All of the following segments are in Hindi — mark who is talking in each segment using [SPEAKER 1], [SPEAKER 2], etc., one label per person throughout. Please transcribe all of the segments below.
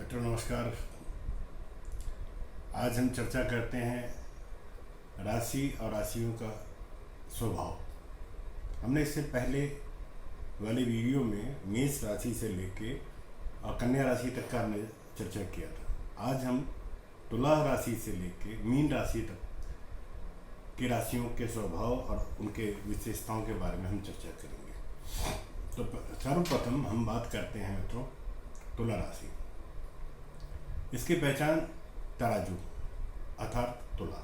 [SPEAKER 1] मित्रों नमस्कार। आज हम चर्चा करते हैं राशि और राशियों का स्वभाव। हमने इससे पहले वाली वीडियो में मेष राशि से लेके और कन्या राशि तक का हमने चर्चा किया था। आज हम तुला राशि से लेके मीन राशि तक की राशियों के स्वभाव और उनके विशेषताओं के बारे में हम चर्चा करेंगे। तो सर्वप्रथम हम बात करते हैं मित्रों तुला राशि। इसकी पहचान तराजू अर्थात तुला।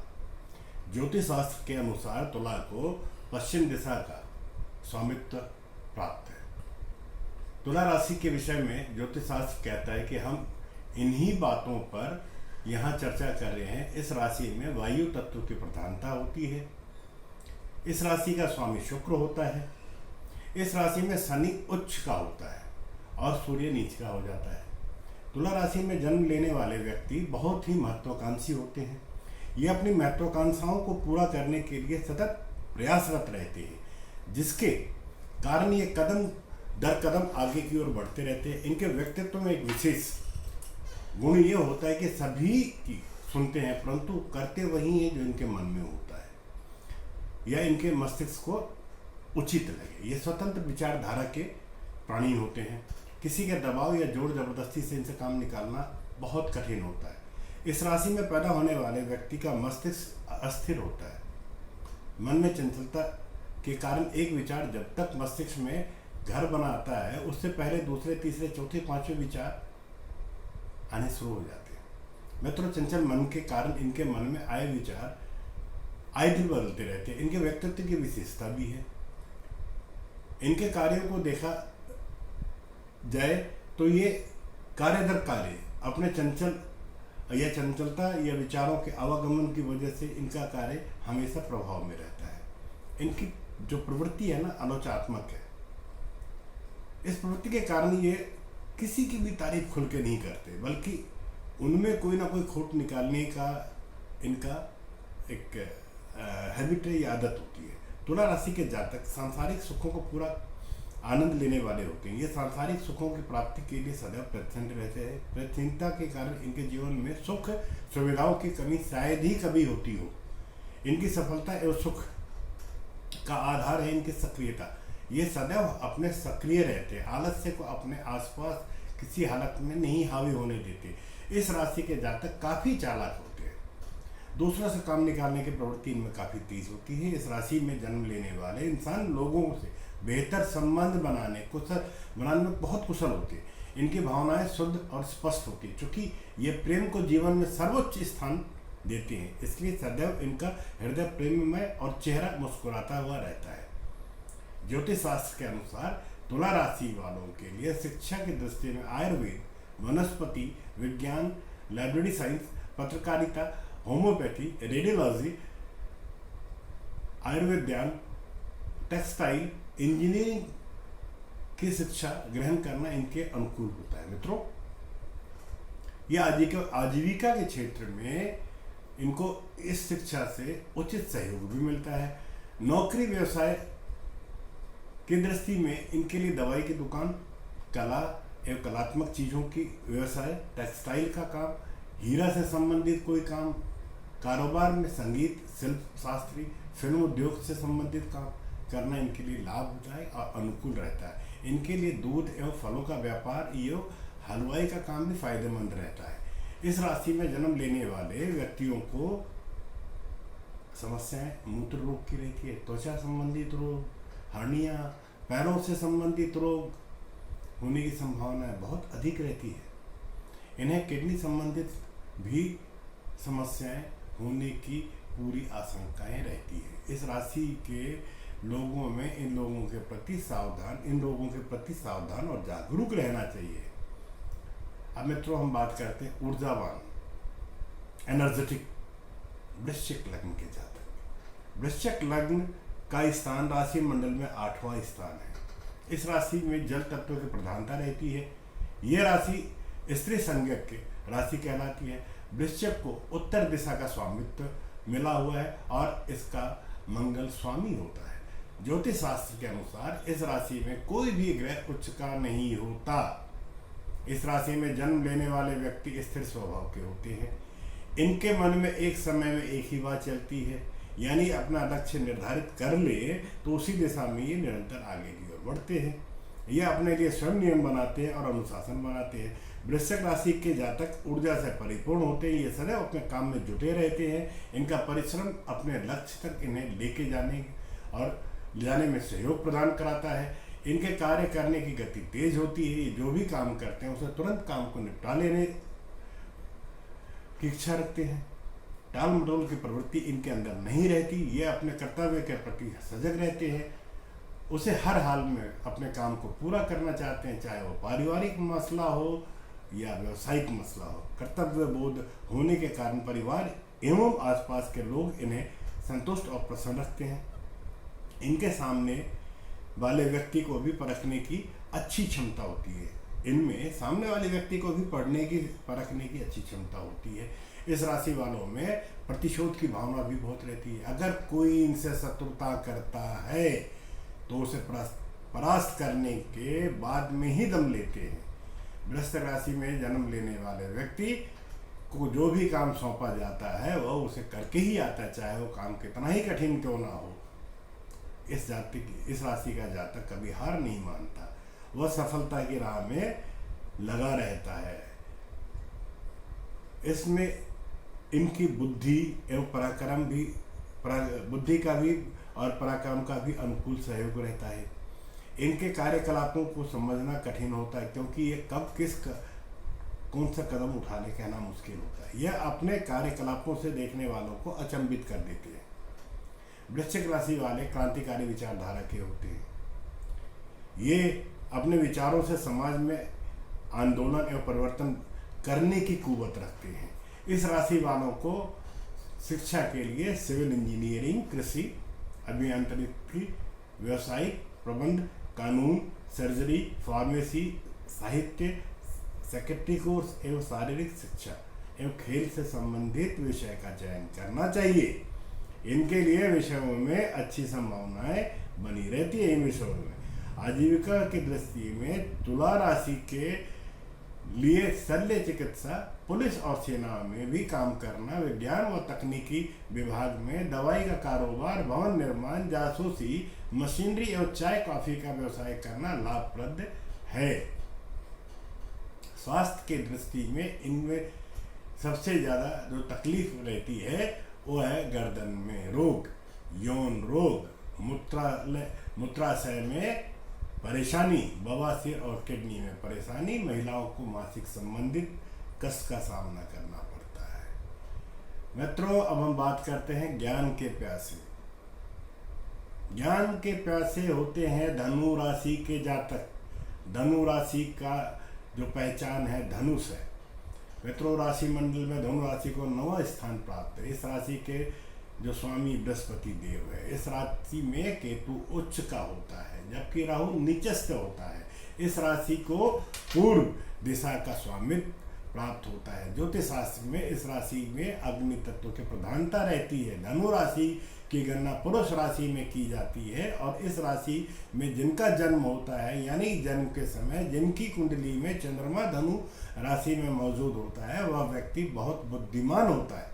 [SPEAKER 1] ज्योतिष शास्त्र के अनुसार तुला को पश्चिम दिशा का स्वामित्व प्राप्त है। तुला राशि के विषय में ज्योतिष शास्त्र कहता है कि हम इन्हीं बातों पर यहाँ चर्चा कर रहे हैं। इस राशि में वायु तत्व की प्रधानता होती है। इस राशि का स्वामी शुक्र होता है। इस राशि में शनि उच्च का होता है और सूर्य नीच का हो जाता है। तुला राशि में जन्म लेने वाले व्यक्ति बहुत ही महत्वाकांक्षी होते हैं। ये अपनी महत्वाकांक्षाओं को पूरा करने के लिए सतत प्रयासरत रहते हैं, जिसके कारण ये कदम दर कदम आगे की ओर बढ़ते रहते हैं। इनके व्यक्तित्व में एक विशेष गुण ये होता है कि सभी की सुनते हैं परंतु करते वही हैं जो इनके मन में होता है या इनके मस्तिष्क को उचित लगे। ये स्वतंत्र विचारधारा के प्राणी होते हैं। किसी के दबाव या जोर जबरदस्ती से इनसे काम निकालना बहुत कठिन होता है। इस राशि में पैदा होने वाले व्यक्ति का मस्तिष्क अस्थिर होता है। मन में चंचलता के कारण एक विचार जब तक मस्तिष्क में घर बनाता है उससे पहले दूसरे तीसरे चौथे पांचवें विचार आने शुरू हो जाते हैं। मित्रों, चंचल मन के कारण इनके मन में आए विचार आए दिन बदलते रहते हैं। इनके व्यक्तित्व की विशेषता भी है। इनके कार्यों को देखा जाए तो ये कार्य दर कार्य अपने चंचलता या विचारों के आवागमन की वजह से इनका कार्य हमेशा प्रभाव में रहता है। इनकी जो प्रवृत्ति है ना आलोचनात्मक है। इस प्रवृत्ति के कारण ये किसी की भी तारीफ खुल के नहीं करते, बल्कि उनमें कोई ना कोई खोट निकालने का इनका एक हैबिट या आदत होती है। तुला राशि के जातक सांसारिक सुखों को पूरा आनंद लेने वाले होते हैं। ये सांसारिक सुखों की प्राप्ति के लिए सदैव प्रसन्न रहते हैं। प्रसन्नता के कारण इनके जीवन में सुख सुविधाओं की कमी शायद ही कभी होती हो। इनकी सफलता एवं सुख का आधार है इनकी सक्रियता। ये सदैव अपने सक्रिय रहते हैं। आलस्य को अपने आसपास किसी हालत में नहीं हावी होने देते। इस राशि के जातक काफ़ी चालाक होते हैं। दूसरों से काम निकालने की प्रवृत्ति इनमें काफ़ी तेज होती है। इस राशि में जन्म लेने वाले इंसान लोगों से बेहतर संबंध बनाने में बहुत कुशल होते हैं। इनकी भावनाएं शुद्ध और स्पष्ट होती है। चूँकि ये प्रेम को जीवन में सर्वोच्च स्थान देते हैं, इसलिए सदैव इनका हृदय प्रेममय और चेहरा मुस्कुराता हुआ रहता है। ज्योतिष शास्त्र के अनुसार तुला राशि वालों के लिए शिक्षा की दृष्टि में आयुर्वेद, वनस्पति विज्ञान, लाइब्रेरी साइंस, पत्रकारिता, होम्योपैथी, रेडियोलॉजी, आयुर्विज्ञान, टेक्सटाइल, इंजीनियरिंग की शिक्षा ग्रहण करना इनके अनुकूल होता है। मित्रों, यह आजीविका के क्षेत्र में इनको इस शिक्षा से उचित सहयोग भी मिलता है। नौकरी व्यवसाय की दृष्टि में इनके लिए दवाई की दुकान, कला एवं कलात्मक चीज़ों की व्यवसाय, टेक्सटाइल का काम, हीरा से संबंधित कोई काम, कारोबार में संगीत, शिल्प शास्त्री, फिल्म उद्योग से संबंधित काम करना इनके लिए लाभ होता है और अनुकूल रहता है। इनके लिए दूध एवं फलों का व्यापार एवं हलवाई का काम भी फायदेमंद रहता है। इस राशि में जन्म लेने वाले व्यक्तियों को समस्याएं मूत्र रोग की रहती है, त्वचा संबंधित रोग, हर्निया, पैरों से संबंधित रोग होने की संभावना बहुत अधिक रहती है। इन्हें किडनी संबंधित भी समस्याएं होने की पूरी आशंकाएं रहती है। इस राशि के लोगों में इन लोगों के प्रति सावधान और जागरूक रहना चाहिए। अब मित्रों, हम बात करते हैं ऊर्जावान एनर्जेटिक वृश्चिक लग्न के जातक। वृश्चिक लग्न का स्थान राशि मंडल में 8वां स्थान है। इस राशि में जल तत्व की प्रधानता रहती है। यह राशि स्त्री संज्ञक की राशि कहलाती है। वृश्चिक को उत्तर दिशा का स्वामित्व मिला हुआ है और इसका मंगल स्वामी होता है। ज्योतिष शास्त्र के अनुसार इस राशि में कोई भी ग्रह उच्च का नहीं होता। इस राशि में जन्म लेने वाले व्यक्ति स्थिर स्वभाव के होते हैं। इनके मन में एक समय में एक ही बात चलती है, यानी अपना लक्ष्य निर्धारित कर ले तो उसी दिशा में ये निरंतर आगे की ओर बढ़ते हैं। ये अपने लिए स्वयं नियम बनाते हैं और अनुशासन बनाते हैं। वृश्चिक राशि के जातक ऊर्जा से परिपूर्ण होते हैं। ये सदैव अपने काम में जुटे रहते हैं। इनका परिश्रम अपने लक्ष्य तक इन्हें लेके जाने में सहयोग प्रदान कराता है। इनके कार्य करने की गति तेज होती है। ये जो भी काम करते हैं उसे तुरंत काम को निपटा लेने की इच्छा रखते हैं। टाल मटोल की प्रवृत्ति इनके अंदर नहीं रहती। ये अपने कर्तव्य के प्रति सजग रहते हैं। उसे हर हाल में अपने काम को पूरा करना चाहते हैं, चाहे वो पारिवारिक मसला हो या व्यवसायिक मसला हो। कर्तव्य बोध होने के कारण परिवार एवं आसपास के लोग इन्हें संतुष्ट और प्रसन्न रखते हैं। इनके सामने वाले व्यक्ति को भी परखने की अच्छी क्षमता होती है। इनमें सामने वाले व्यक्ति को भी परखने की अच्छी क्षमता होती है। इस राशि वालों में प्रतिशोध की भावना भी बहुत रहती है। अगर कोई इनसे शत्रुता करता है तो उसे परास्त करने के बाद में ही दम लेते हैं। वृश्चिक राशि में जन्म लेने वाले व्यक्ति को जो भी काम सौंपा जाता है वह उसे करके ही आता है, चाहे वो काम कितना ही कठिन क्यों ना हो। इस राशि का जातक कभी हार नहीं मानता। वह सफलता की राह में लगा रहता है। इसमें इनकी बुद्धि एवं बुद्धि का भी और पराक्रम का भी अनुकूल सहयोग रहता है। इनके कार्यकलापों को समझना कठिन होता है, क्योंकि ये कब कौन सा कदम उठा ले कहना मुश्किल होता है। यह अपने कार्यकलापों से देखने वालों को अचंभित कर देते हैं। वृश्चिक राशि वाले क्रांतिकारी विचारधारा के होते हैं। ये अपने विचारों से समाज में आंदोलन एवं परिवर्तन करने की कुव्वत रखते हैं। इस राशि वालों को शिक्षा के लिए सिविल इंजीनियरिंग, कृषि, अभियांत्रिकी, व्यवसायिक प्रबंध, कानून, सर्जरी, फार्मेसी, साहित्य, सेक्रेटरी कोर्स एवं शारीरिक शिक्षा एवं खेल से संबंधित विषय का चयन करना चाहिए। इनके लिए विषयों में अच्छी संभावनाएं बनी रहती है। इन विषयों में आजीविका की दृष्टि में तुला राशि के लिए शल्य चिकित्सा, पुलिस और सेना में भी काम करना, विज्ञान व तकनीकी विभाग में दवाई का कारोबार, भवन निर्माण, जासूसी, मशीनरी एवं चाय कॉफी का व्यवसाय करना लाभप्रद है। स्वास्थ्य की दृष्टि में इनमें सबसे ज़्यादा जो तकलीफ रहती है वो है गर्दन में रोग, यौन रोग, मूत्राशय में परेशानी, बवासीर और किडनी में परेशानी। महिलाओं को मासिक संबंधित कष्ट का सामना करना पड़ता है। मित्रों, अब हम बात करते हैं ज्ञान के प्यासे। ज्ञान के प्यासे होते हैं धनु राशि के जातक। धनु राशि का जो पहचान है धनुष है। मित्रों, राशि मंडल में धनु राशि को 9वां स्थान प्राप्त है। इस राशि के जो स्वामी बृहस्पति देव है। इस राशि में केतु उच्च का होता है, जबकि राहु नीचस्थ होता है। इस राशि को पूर्व दिशा का स्वामित्व प्राप्त होता है। ज्योतिष शास्त्र में इस राशि में अग्नि तत्व की प्रधानता रहती है। धनु राशि की गणना पुरुष राशि में की जाती है और इस राशि में जिनका जन्म होता है, यानी जन्म के समय जिनकी कुंडली में चंद्रमा धनु राशि में मौजूद होता है, वह व्यक्ति बहुत बुद्धिमान होता है।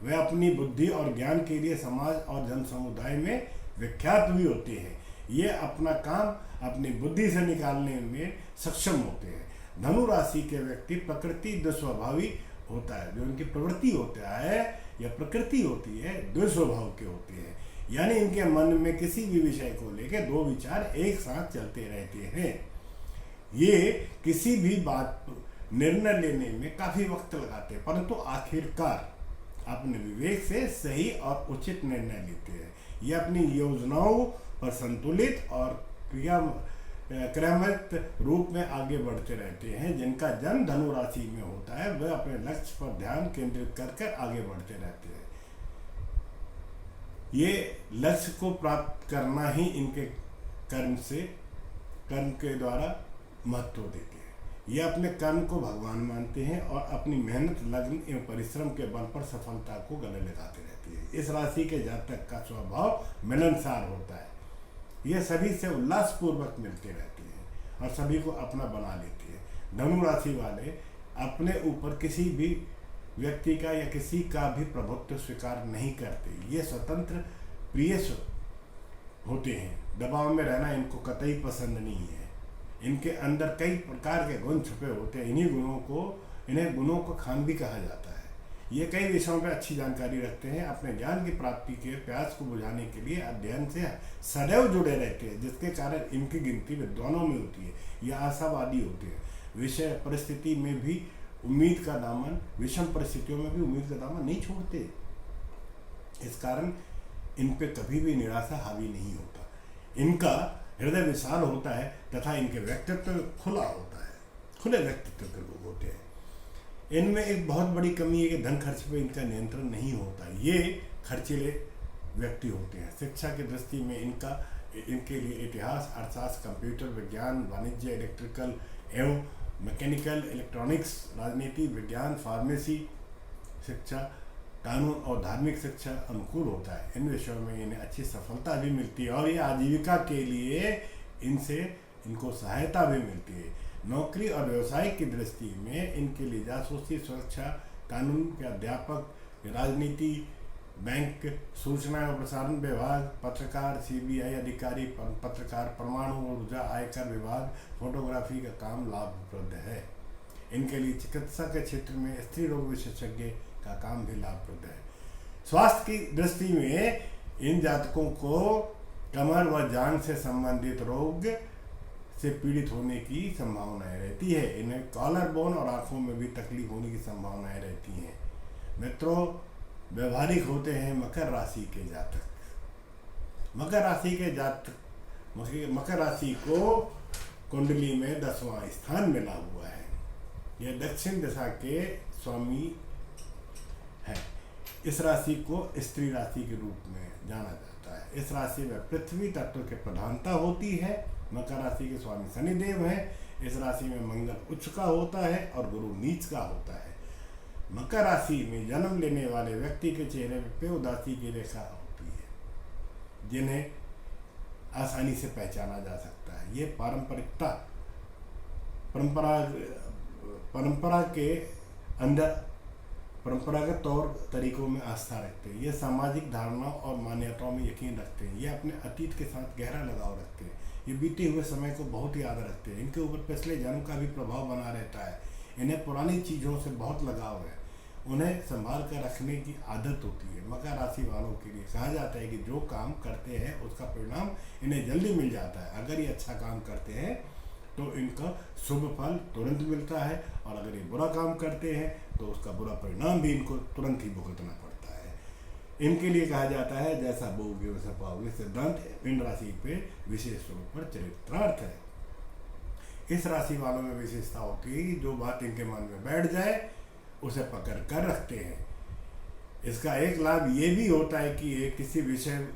[SPEAKER 1] वे अपनी बुद्धि और ज्ञान के लिए समाज और जन समुदाय में विख्यात भी होते हैं। ये अपना काम अपनी बुद्धि से निकालने में सक्षम होते हैं। धनु राशि के व्यक्ति प्रकृति दुस्वभावी होता है। जो उनकी प्रवृत्ति होता है या प्रकृति होती है दुस्वभाव के होते हैं, यानी इनके मन में किसी भी विषय को लेकर दो विचार एक साथ चलते रहते हैं। ये किसी भी बात निर्णय लेने में काफी वक्त लगाते हैं, परंतु आखिरकार अपने विवेक से सही और उचित निर्णय लेते हैं। ये अपनी योजनाओं पर संतुलित और क्रमबद्ध रूप में आगे बढ़ते रहते हैं। जिनका जन्म धनु राशि में होता है वह अपने लक्ष्य पर ध्यान केंद्रित कर आगे बढ़ते रहते हैं। ये लक्ष्य को प्राप्त करना ही इनके कर्म के द्वारा महत्व देते हैं। ये अपने कर्म को भगवान मानते हैं और अपनी मेहनत, लगन एवं परिश्रम के बल पर सफलता को गले लगाते रहते हैं। इस राशि के जातक का स्वभाव मिलनसार होता है। ये सभी से उल्लासपूर्वक मिलते रहते हैं और सभी को अपना बना लेते हैं। धनु राशि वाले अपने ऊपर किसी भी व्यक्ति का या किसी का भी प्रभुत्व स्वीकार नहीं करते। ये स्वतंत्र प्रिय होते हैं। दबाव में रहना इनको कतई पसंद नहीं है। इनके अंदर कई प्रकार के गुण छुपे होते हैं। इन्हें गुणों को खान भी कहा जाता है। ये कई विषयों पर अच्छी जानकारी रखते हैं। अपने ज्ञान की प्राप्ति के प्यास को बुझाने के लिए अध्ययन से सदैव जुड़े रहते हैं, जिसके कारण इनकी गिनती विद्वानों में होती है। ये आशावादी होते हैं। विषय परिस्थिति में भी उम्मीद का दामन, विषम परिस्थितियों में भी उम्मीद का दामन नहीं छोड़ते। इस कारण इन पे कभी भी निराशा हावी नहीं होता। इनका हृदय विशाल होता है तथा इनके व्यक्तित्व खुला होता है। खुले व्यक्तित्व के लोग होते हैं। इनमें एक बहुत बड़ी कमी है कि धन खर्च पे इनका नियंत्रण नहीं होता। ये खर्चीले व्यक्ति होते हैं। शिक्षा की दृष्टि में इनके लिए इतिहास, अर्थशास्त्र, कंप्यूटर विज्ञान, वाणिज्य, इलेक्ट्रिकल एवं मैकेनिकल, इलेक्ट्रॉनिक्स, राजनीति विज्ञान, फार्मेसी शिक्षा, कानून और धार्मिक शिक्षा अनुकूल होता है। इन विषयों में इन्हें अच्छी सफलता भी मिलती है और ये आजीविका के लिए इनको सहायता भी मिलती है। नौकरी और व्यवसाय की दृष्टि में इनके लिए जासूसी, सुरक्षा, कानून के अध्यापक, राजनीति, बैंक, सूचना और प्रसारण विभाग, पत्रकार, CBI अधिकारी, पत्रकार, परमाणु ऊर्जा, आयकर विभाग, फोटोग्राफी का काम लाभप्रद है। इनके लिए चिकित्सा के क्षेत्र में स्त्री रोग विशेषज्ञ का काम भी लाभप्रद है। स्वास्थ्य की दृष्टि में इन जातकों को कमर व जांघ से संबंधित रोग से पीड़ित होने की संभावनाएं रहती है। इन्हें कॉलर बोन और आंखों में भी तकलीफ होने की संभावनाएं रहती हैं। मित्रों, व्यवहारिक होते हैं मकर राशि के जातक। मकर राशि को कुंडली में 10वां स्थान मिला हुआ है। यह दक्षिण दिशा के स्वामी है। इस राशि को स्त्री राशि के रूप में जाना जाता है। इस राशि में पृथ्वी तत्व की प्रधानता होती है। मकर राशि के स्वामी शनिदेव हैं। इस राशि में मंगल उच्च का होता है और गुरु नीच का होता है। मकर राशि में जन्म लेने वाले व्यक्ति के चेहरे पे उदासी की रेखा होती है, जिन्हें आसानी से पहचाना जा सकता है। ये परंपरा के अंदर परंपरागत तौर तरीकों में आस्था रखते हैं। ये सामाजिक धारणाओं और मान्यताओं में यकीन रखते हैं। ये अपने अतीत के साथ गहरा लगाव रखते हैं। ये बीते हुए समय को बहुत याद रखते हैं। इनके ऊपर पिछले जन्म का भी प्रभाव बना रहता है। इन्हें पुरानी चीज़ों से बहुत लगाव है। उन्हें संभाल कर रखने की आदत होती है। मकर राशि वालों के लिए कहा जाता है कि जो काम करते हैं उसका परिणाम इन्हें जल्दी मिल जाता है। अगर ये अच्छा काम करते हैं तो इनका शुभ फल तुरंत मिलता है, और अगर ये बुरा काम करते हैं तो उसका बुरा परिणाम भी इनको तुरंत ही भुगतना पड़ता है। इनके लिए कहा जाता है जैसा बोओगे वैसा पाओगे सिद्धांत इन राशि पे विशेष रूप पर चरित्रार्थ है। इस राशि वालों में विशेषता होती है कि जो बात इनके मन में बैठ जाए उसे पकड़ कर रखते हैं। इसका एक लाभ ये भी होता है कि ये किसी विषय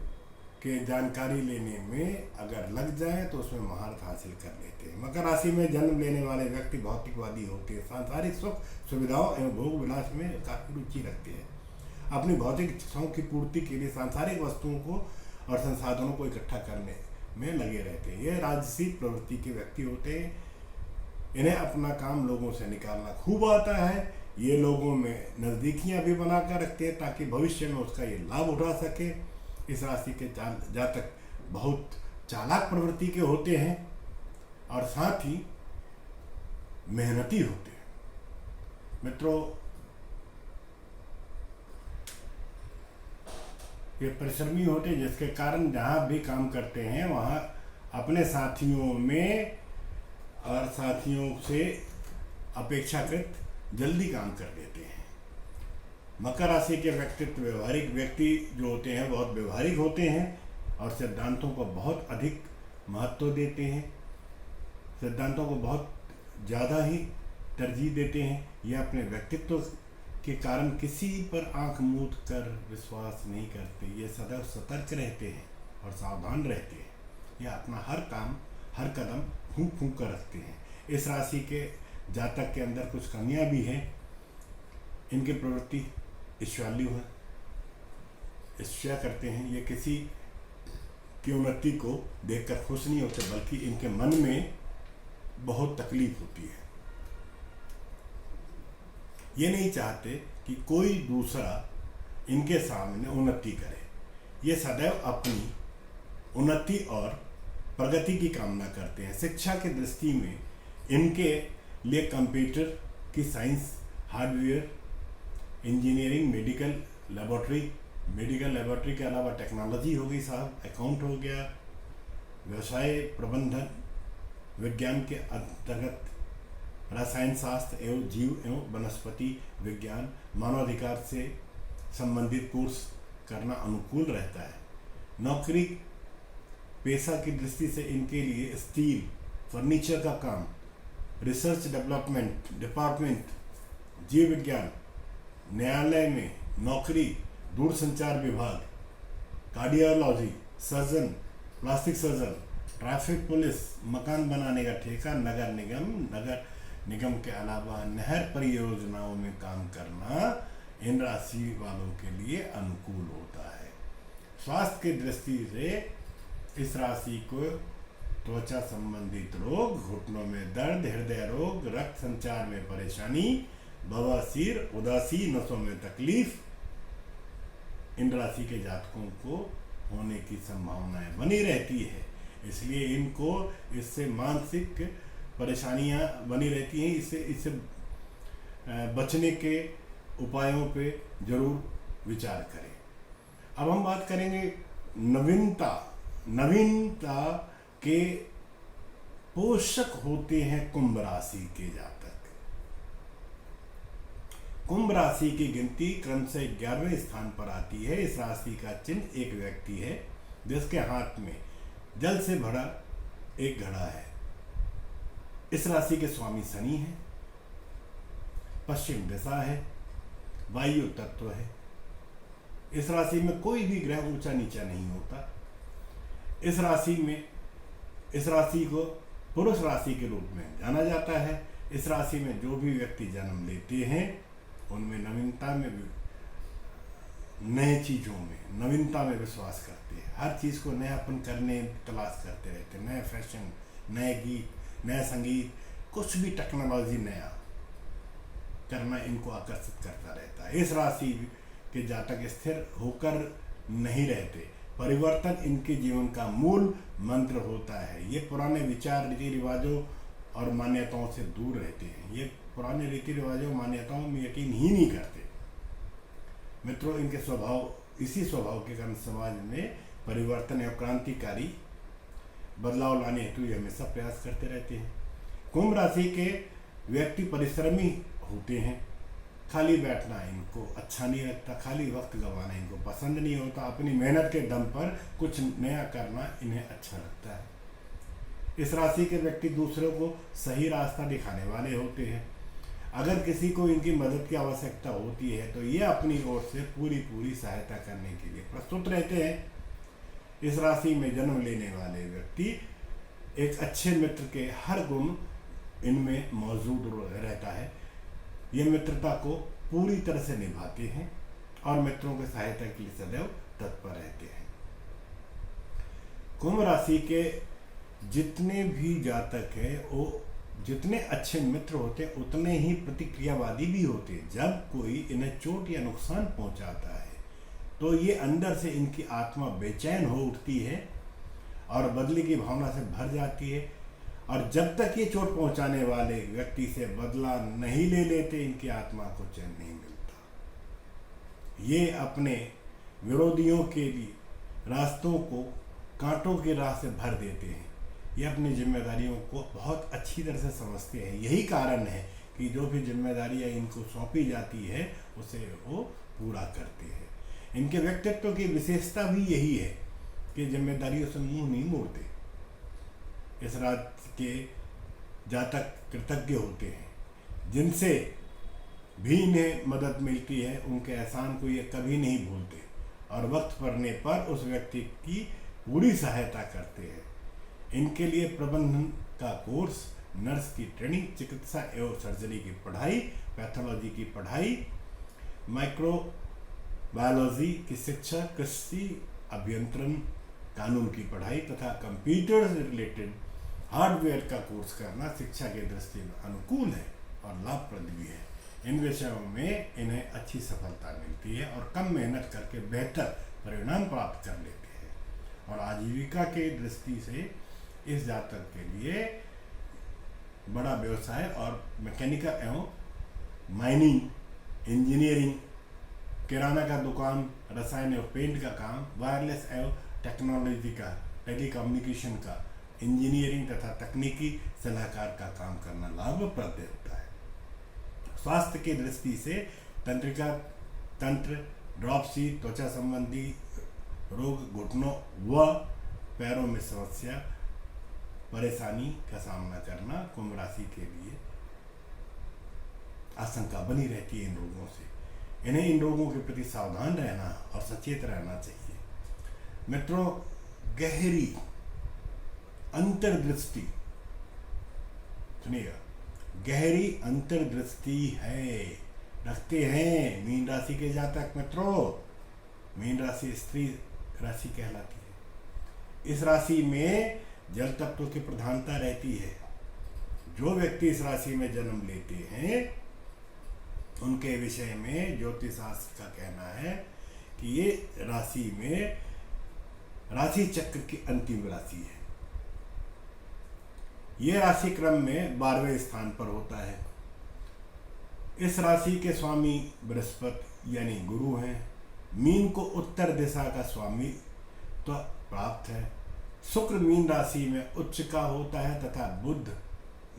[SPEAKER 1] के जानकारी लेने में अगर लग जाए तो उसमें महारत हासिल कर लेते हैं। मकर राशि में जन्म लेने वाले व्यक्ति भौतिकवादी होते हैं। सांसारिक सुख सुविधाओं एवं भोग विलास में काफ़ी रुचि रखते हैं। अपनी भौतिक इच्छाओं की पूर्ति के लिए सांसारिक वस्तुओं को और संसाधनों को इकट्ठा करने में लगे रहते हैं। ये राजसी प्रवृत्ति के व्यक्ति होते हैं। इन्हें अपना काम लोगों से निकालना खूब आता है। ये लोगों में नज़दीकियाँ भी बनाकर रखते हैं ताकि भविष्य में उसका ये लाभ उठा सके। इस राशि के जातक बहुत चालाक प्रवृत्ति के होते हैं और साथ ही मेहनती होते हैं। मित्रों, ये परिश्रमी होते हैं, जिसके कारण जहाँ भी काम करते हैं वहाँ अपने साथियों में और साथियों से अपेक्षाकृत जल्दी काम कर देते हैं। मकर राशि के व्यक्तित्व व्यवहारिक व्यक्ति जो होते हैं बहुत व्यवहारिक होते हैं और सिद्धांतों को बहुत अधिक महत्व देते हैं। सिद्धांतों को बहुत ज़्यादा ही तरजीह देते हैं। ये अपने व्यक्तित्व के कारण किसी पर आंख मूंद कर विश्वास नहीं करते। ये सदैव सतर्क रहते हैं और सावधान रहते हैं। ये अपना हर काम हर कदम फूंक फूंक कर रखते हैं। इस राशि के जातक के अंदर कुछ कमियां भी हैं। इनकी प्रवृत्ति ईर्ष्यालु है, ईर्ष्या करते हैं। ये किसी की उन्नति को देखकर खुश नहीं होते, बल्कि इनके मन में बहुत तकलीफ होती है। ये नहीं चाहते कि कोई दूसरा इनके सामने उन्नति करे। ये सदैव अपनी उन्नति और प्रगति की कामना करते हैं। शिक्षा की दृष्टि में इनके लिए कंप्यूटर की science, hardware, engineering, medical laboratory के अलावा टेक्नोलॉजी हो गई साहब, अकाउंट हो गया, व्यवसाय प्रबंधन विज्ञान के अंतर्गत रसायन शास्त्र एवं जीव एवं वनस्पति विज्ञान, मानवाधिकार से संबंधित कोर्स करना अनुकूल रहता है। नौकरी पेशा की दृष्टि से इनके लिए स्टील, फर्नीचर का काम, रिसर्च डेवलपमेंट डिपार्टमेंट, जीव विज्ञान, न्यायालय में नौकरी, दूरसंचार विभाग, cardiology, surgeon, plastic surgeon, traffic police, मकान बनाने का ठेका, नगर निगम के अलावा नहर परियोजनाओं में काम करना इन राशि वालों के लिए अनुकूल होता है। स्वास्थ्य की दृष्टि से इस राशि को त्वचा संबंधित रोग, घुटनों में दर्द, हृदय रोग, रक्त संचार में परेशानी, बवासीर, उदासी, नसों में तकलीफ इन राशि के जातकों को होने की संभावनाएं बनी रहती है। इसलिए इनको इससे मानसिक परेशानियां बनी रहती हैं। इससे बचने के उपायों पे जरूर विचार करें। अब हम बात करेंगे नवीनता के पोषक होते हैं कुंभ राशि के जातक। कुंभ राशि की गिनती क्रम से 11वें स्थान पर आती है। इस राशि का चिन्ह एक व्यक्ति है जिसके हाथ में जल से भरा एक घड़ा है। इस राशि के स्वामी शनि है, पश्चिम दिशा है, वायु तत्व है। इस राशि में कोई भी ग्रह ऊंचा नीचा नहीं होता। इस राशि को पुरुष राशि के रूप में जाना जाता है। इस राशि में जो भी व्यक्ति जन्म लेते हैं उनमें नए चीज़ों में नवीनता में विश्वास करते हैं। हर चीज़ को नयापन करने तलाश करते रहते हैं। नए फैशन, नए गीत, नया संगीत, कुछ भी टेक्नोलॉजी नया करना इनको आकर्षित करता रहता है। इस राशि के जातक स्थिर होकर नहीं रहते। परिवर्तन इनके जीवन का मूल मंत्र होता है। ये पुराने विचार, रीति रिवाजों और मान्यताओं से दूर रहते हैं। ये पुराने रीति रिवाजों, मान्यताओं में यकीन ही नहीं करते। मित्रों, इनके इसी स्वभाव के कारण समाज में परिवर्तन एवं क्रांतिकारी बदलाव लाने हेतु ये हमेशा प्रयास करते रहते हैं। कुंभ राशि के व्यक्ति परिश्रमी होते हैं। खाली बैठना इनको अच्छा नहीं लगता, खाली वक्त गंवाना इनको पसंद नहीं होता। अपनी मेहनत के दम पर कुछ नया करना इन्हें अच्छा लगता है। इस राशि के व्यक्ति दूसरों को सही रास्ता दिखाने वाले होते हैं। अगर किसी को इनकी मदद की आवश्यकता होती है तो ये अपनी ओर से पूरी सहायता करने के लिए प्रस्तुत रहते हैं। इस राशि में जन्म लेने वाले व्यक्ति एक अच्छे मित्र के हर गुण इनमें मौजूद रहता है। ये मित्रता को पूरी तरह से निभाते हैं और मित्रों की सहायता के लिए सदैव तत्पर रहते हैं। कुंभ राशि के जितने भी जातक हैं वो जितने अच्छे मित्र होते हैं उतने ही प्रतिक्रियावादी भी होते हैं। जब कोई इन्हें चोट या नुकसान पहुंचाता है तो ये अंदर से इनकी आत्मा बेचैन हो उठती है और बदले की भावना से भर जाती है। और जब तक ये चोट पहुंचाने वाले व्यक्ति से बदला नहीं ले लेते इनकी आत्मा को चैन नहीं मिलता। ये अपने विरोधियों के लिए रास्तों को कांटों की राह से भर देते हैं। ये अपनी जिम्मेदारियों को बहुत अच्छी तरह से समझते हैं। यही कारण है कि जो भी जिम्मेदारियां इनको सौंपी जाती है उसे वो पूरा करते हैं। इनके व्यक्तित्व की विशेषता भी यही है कि जिम्मेदारियों से मुंह नहीं मोड़ते। इस राशि के जातक कृतज्ञ होते हैं। जिनसे भी इन्हें मदद मिलती है उनके एहसान को ये कभी नहीं भूलते और वक्त पड़ने पर उस व्यक्ति की पूरी सहायता करते हैं। इनके लिए प्रबंधन का कोर्स, नर्स की ट्रेनिंग, चिकित्सा एवं सर्जरी की पढ़ाई, पैथोलॉजी की पढ़ाई, माइक्रोबायोलॉजी की शिक्षा, कृषि अभियंत्रण, कानून की पढ़ाई तथा कंप्यूटर से रिलेटेड हार्डवेयर का कोर्स करना शिक्षा की दृष्टि में अनुकूल है और लाभप्रद भी है। इन विषयों में इन्हें अच्छी सफलता मिलती है और कम मेहनत करके बेहतर परिणाम प्राप्त कर लेते हैं। और आजीविका के दृष्टि से इस जातक के लिए बड़ा व्यवसाय और मैकेनिकल एवं माइनिंग, इंजीनियरिंग, किराना का दुकान, रसायन एवं पेंट का काम, वायरलेस एवं टेक्नोलॉजी का, टेलीकम्युनिकेशन का, इंजीनियरिंग तथा तकनीकी सलाहकार का काम करना लाभप्रद होता है। स्वास्थ्य की दृष्टि से तंत्रिका तंत्र, ड्रॉपसी, त्वचा संबंधी रोग, घुटनों व पैरों में समस्या, परेशानी का सामना करना कुंभ राशि के लिए आशंका बनी रहती है इन रोगों से। इन्हें इन रोगों के प्रति सावधान रहना और सचेत रहना चाहिए। मित्रों, गहरी अंतर्दृष्टि, सुनिएगा, गहरी अंतर्दृष्टि है रखते हैं मीन राशि के जातक मित्रों। मीन राशि स्त्री राशि कहलाती है। इस राशि में जल तत्व की प्रधानता रहती है। जो व्यक्ति इस राशि में जन्म लेते हैं उनके विषय में ज्योतिष शास्त्र का कहना है कि ये राशि में राशि चक्र की अंतिम राशि है। ये राशि क्रम में 12वें स्थान पर होता है। इस राशि के स्वामी बृहस्पति यानी गुरु हैं। मीन को उत्तर दिशा का स्वामी तो प्राप्त है। शुक्र मीन राशि में उच्च का होता है तथा बुध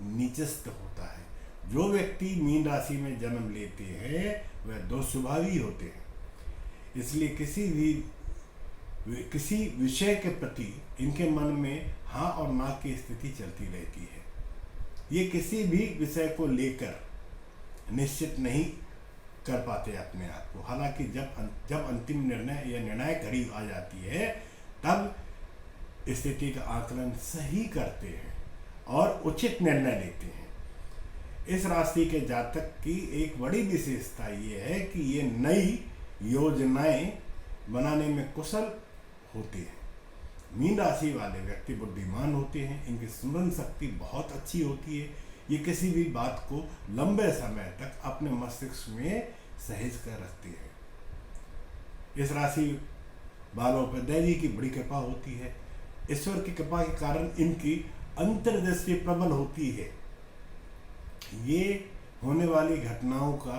[SPEAKER 1] नीचस्थ होता है। जो व्यक्ति मीन राशि में जन्म लेते हैं वह दो स्वभावी होते हैं, इसलिए किसी विषय के प्रति इनके मन में हाँ और ना की स्थिति चलती रहती है। ये किसी भी विषय को लेकर निश्चित नहीं कर पाते अपने आप को। हालांकि जब अंतिम निर्णय या निर्णायक घड़ी आ जाती है तब स्थिति का आकलन सही करते हैं और उचित निर्णय लेते हैं। इस राशि के जातक की एक बड़ी विशेषता ये है कि ये नई योजनाएं बनाने में कुशल होते हैं। मीन राशि वाले व्यक्ति बुद्धिमान होते हैं। इनकी स्मरण शक्ति बहुत अच्छी होती है। ये किसी भी बात को लंबे समय तक अपने मस्तिष्क में सहेज कर रखते हैं। इस राशि वालों पर दैवी की बड़ी कृपा होती है। ईश्वर की कृपा के कारण इनकी अंतर्दृष्टि प्रबल होती है। ये होने वाली घटनाओं का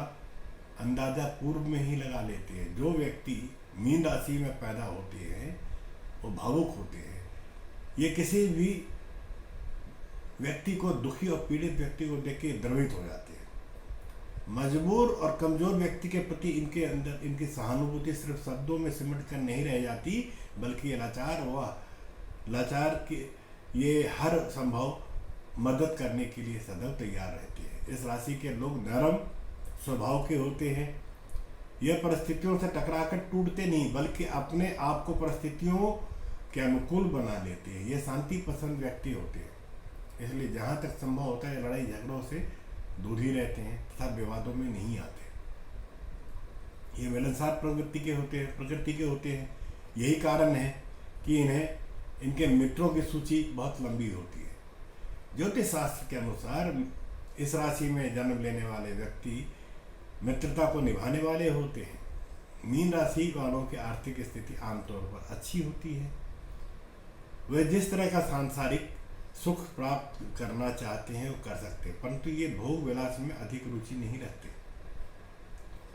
[SPEAKER 1] अंदाजा पूर्व में ही लगा लेते हैं। जो व्यक्ति मीन राशि में पैदा होते हैं वो भावुक होते हैं। ये किसी भी व्यक्ति को, दुखी और पीड़ित व्यक्ति को देख के द्रवित हो जाते हैं। मजबूर और कमजोर व्यक्ति के प्रति इनके अंदर इनकी सहानुभूति सिर्फ शब्दों में सिमट कर नहीं रह जाती, बल्कि लाचार के ये हर संभव मदद करने के लिए सदैव तैयार रहते हैं। इस राशि के लोग नरम स्वभाव के होते हैं। यह परिस्थितियों से टकराकर टूटते नहीं, बल्कि अपने आप को परिस्थितियों के अनुकूल बना लेते हैं। ये शांति पसंद व्यक्ति होते हैं, इसलिए जहाँ तक संभव होता है लड़ाई झगड़ों से दूर ही रहते हैं तथा विवादों में नहीं आते। ये मिलनसार प्रकृति के होते हैं। यही कारण है कि इनके मित्रों की सूची बहुत लंबी होती है। ज्योतिष शास्त्र के अनुसार इस राशि में जन्म लेने वाले व्यक्ति मित्रता को निभाने वाले होते हैं। मीन राशि वालों की आर्थिक स्थिति आमतौर पर अच्छी होती है। वे जिस तरह का सांसारिक सुख प्राप्त करना चाहते हैं वो कर सकते हैं, परंतु ये भोग विलास में अधिक रुचि नहीं रखते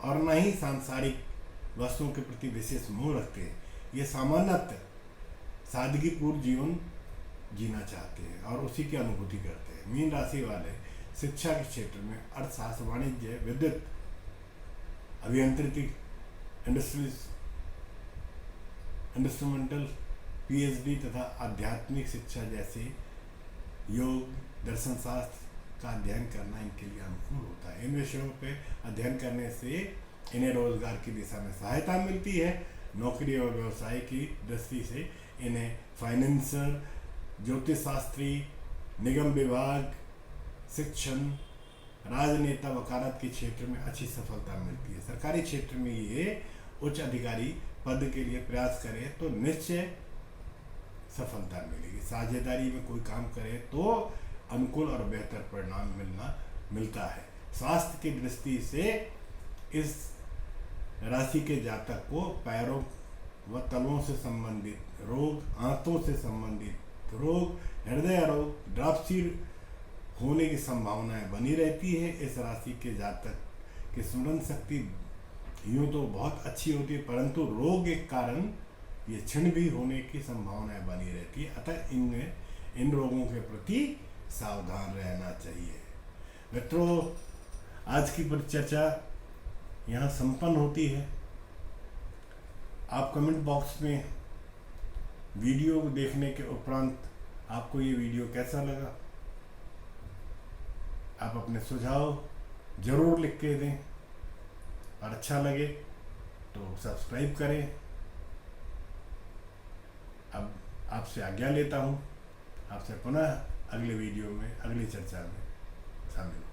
[SPEAKER 1] और न ही सांसारिक वस्तुओं के प्रति विशेष मोह रखते हैं। ये सामान्यतः सादगीपूर्ण जीवन जीना चाहते हैं और उसी की अनुभूति करते हैं। मीन राशि वाले शिक्षा के क्षेत्र में अर्थशास्त्र, वाणिज्य, विद्युत, अभियांत्रिकी, इंस्ट्रूमेंटल, पीएचडी तथा आध्यात्मिक शिक्षा जैसे योग, दर्शन शास्त्र का अध्ययन करना इनके लिए अनुकूल होता है। इन विषयों पे अध्ययन करने से इन्हें रोजगार की दिशा में सहायता मिलती है। नौकरी और व्यवसाय की दृष्टि से इन्हें फाइनेंसर, ज्योतिष शास्त्री, निगम विभाग, शिक्षण, राजनेता, वकालत के क्षेत्र में अच्छी सफलता मिलती है। सरकारी क्षेत्र में ये उच्च अधिकारी पद के लिए प्रयास करें तो निश्चय सफलता मिलेगी। साझेदारी में कोई काम करे तो अनुकूल और बेहतर परिणाम मिलता है। स्वास्थ्य की दृष्टि से इस राशि के जातक को पैरों व तलुओं से संबंधित रोग, आंतों से संबंधित रोग, हृदय रोग, ड्रापसी होने की संभावनाएं बनी रहती है। इस राशि के जातक की स्मरण शक्ति यूँ तो बहुत अच्छी होती है, परंतु रोग के कारण ये क्षीण भी होने की संभावनाएं बनी रहती है। अतः इन रोगों के प्रति सावधान रहना चाहिए। मित्रों, आज की परिचर्चा यहाँ संपन्न होती है। आप कमेंट बॉक्स में वीडियो को देखने के उपरांत आपको ये वीडियो कैसा लगा, आप अपने सुझाव जरूर लिख के दें, और अच्छा लगे तो सब्सक्राइब करें। अब आपसे आज्ञा लेता हूँ, आपसे पुनः अगले वीडियो में, अगली चर्चा में शामिल